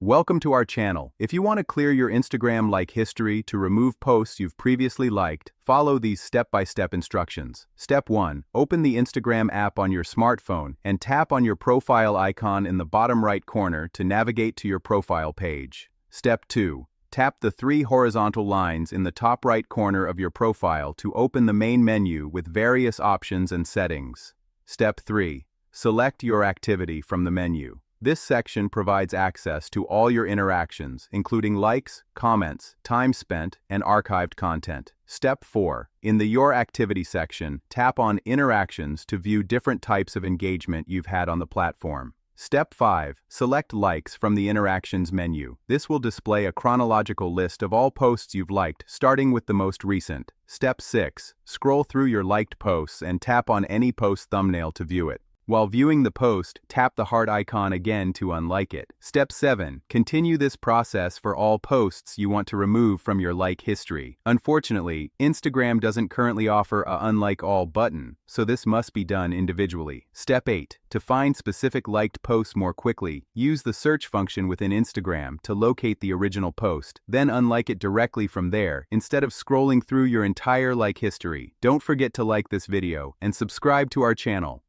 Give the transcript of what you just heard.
Welcome to our channel. If you want to clear your Instagram like history to remove posts you've previously liked, follow these step-by-step instructions. Step 1. Open the Instagram app on your smartphone and tap on your profile icon in the bottom right corner to navigate to your profile page. Step 2. Tap the 3 horizontal lines in the top right corner of your profile to open the main menu with various options and settings. Step 3. Select your activity from the menu. This section provides access to all your interactions, including likes, comments, time spent, and archived content. Step 4. In the Your Activity section, tap on Interactions to view different types of engagement you've had on the platform. Step 5. Select Likes from the Interactions menu. This will display a chronological list of all posts you've liked, starting with the most recent. Step 6. Scroll through your liked posts and tap on any post thumbnail to view it. While viewing the post, tap the heart icon again to unlike it. Step 7. Continue this process for all posts you want to remove from your like history. Unfortunately, Instagram doesn't currently offer a Unlike All button, so this must be done individually. Step 8. To find specific liked posts more quickly, use the search function within Instagram to locate the original post, then unlike it directly from there, instead of scrolling through your entire like history. Don't forget to like this video and subscribe to our channel.